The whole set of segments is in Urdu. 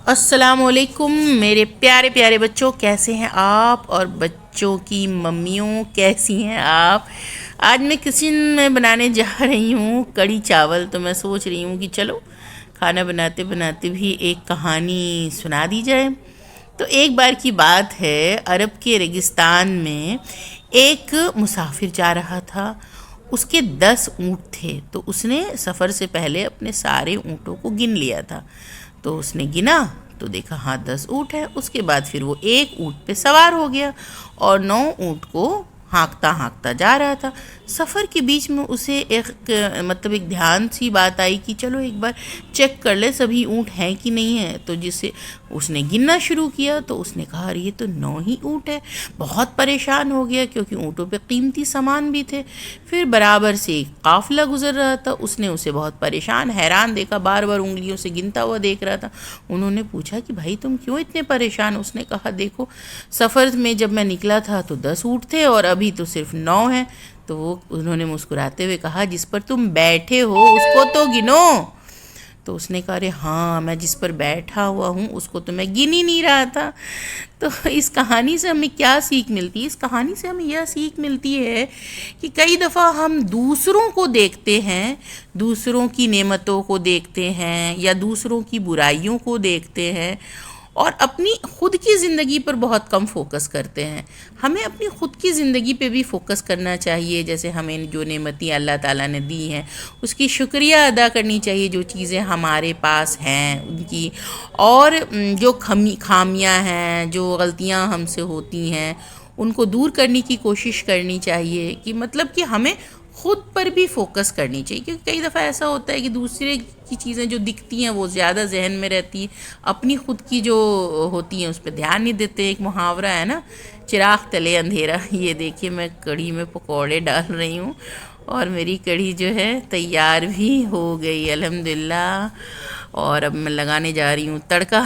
السلام علیکم میرے پیارے پیارے بچوں، کیسے ہیں آپ؟ اور بچوں کی ممیوں کیسی ہیں آپ؟ آج میں کچن میں بنانے جا رہی ہوں کڑی چاول، تو میں سوچ رہی ہوں کہ چلو کھانا بناتے بناتے بھی ایک کہانی سنا دی جائے۔ تو ایک بار کی بات ہے، عرب کے ریگستان میں ایک مسافر جا رہا تھا۔ اس کے 10 اونٹ تھے، تو اس نے سفر سے پہلے اپنے سارے اونٹوں کو گن لیا تھا۔ تو اس نے گنا تو دیکھا ہاں 10 اونٹ ہے۔ اس کے بعد پھر وہ ایک اونٹ پہ سوار ہو گیا اور 9 اونٹ کو ہانکتا ہانکتا جا رہا تھا۔ سفر کے بیچ میں اسے ایک دھیان سی بات آئی کہ چلو ایک بار چیک کر لے سبھی اونٹ ہیں کہ نہیں ہیں۔ تو جسے اس نے گننا شروع کیا تو اس نے کہا یہ تو 9 ہی اونٹ ہے۔ بہت پریشان ہو گیا کیونکہ اونٹوں پہ قیمتی سامان بھی تھے۔ پھر برابر سے ایک قافلہ گزر رہا تھا، اس نے اسے بہت پریشان حیران دیکھا، بار بار انگلیوں سے گنتا ہوا دیکھ رہا تھا۔ انہوں نے پوچھا کہ بھائی تم کیوں اتنے پریشان؟ اس نے کہا دیکھو سفر میں جب میں نکلا تھا تو 10 اونٹ تھے اور ابھی تو صرف 9 ہیں۔ تو انہوں نے مسکراتے ہوئے کہا جس پر تم بیٹھے ہو اس کو تو گنو۔ تو اس نے کہا ارے ہاں میں جس پر بیٹھا ہوا ہوں اس کو تو میں گن ہی نہیں رہا تھا۔ تو اس کہانی سے ہمیں کیا سیکھ ملتی ہے؟ اس کہانی سے ہمیں یہ سیکھ ملتی ہے کہ کئی دفعہ ہم دوسروں کو دیکھتے ہیں، دوسروں کی نعمتوں کو دیکھتے ہیں یا دوسروں کی برائیوں کو دیکھتے ہیں اور اپنی خود کی زندگی پر بہت کم فوکس کرتے ہیں۔ ہمیں اپنی خود کی زندگی پہ بھی فوکس کرنا چاہیے، جیسے ہمیں جو نعمتیں اللہ تعالیٰ نے دی ہیں اس کی شکریہ ادا کرنی چاہیے، جو چیزیں ہمارے پاس ہیں ان کی، اور جو خامیاں ہیں، جو غلطیاں ہم سے ہوتی ہیں ان کو دور کرنے کی کوشش کرنی چاہیے، کہ مطلب کہ ہمیں خود پر بھی فوکس کرنی چاہیے، کیونکہ کئی دفعہ ایسا ہوتا ہے کہ دوسرے کی چیزیں جو دکھتی ہیں وہ زیادہ ذہن میں رہتی ہیں، اپنی خود کی جو ہوتی ہیں اس پہ دھیان نہیں دیتے۔ ایک محاورہ ہے نا، چراغ تلے اندھیرا۔ یہ دیکھیے میں کڑھی میں پکوڑے ڈال رہی ہوں اور میری کڑھی جو ہے تیار بھی ہو گئی الحمدللہ، اور اب میں لگانے جا رہی ہوں تڑکا۔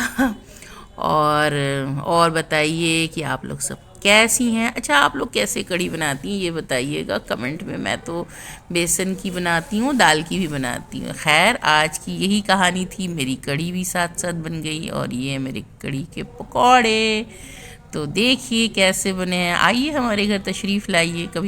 اور بتائیے کہ آپ لوگ سب کیسی ہیں؟ اچھا آپ لوگ کیسے کڑھی بناتی ہیں یہ بتائیے گا کمنٹ میں۔ میں تو بیسن کی بناتی ہوں، دال کی بھی بناتی ہوں۔ خیر آج کی یہی کہانی تھی، میری کڑھی بھی ساتھ ساتھ بن گئی اور یہ میرے کڑھی کے پکوڑے۔ تو دیکھیے کیسے بنے ہیں، آئیے ہمارے گھر تشریف لائیے کبھی۔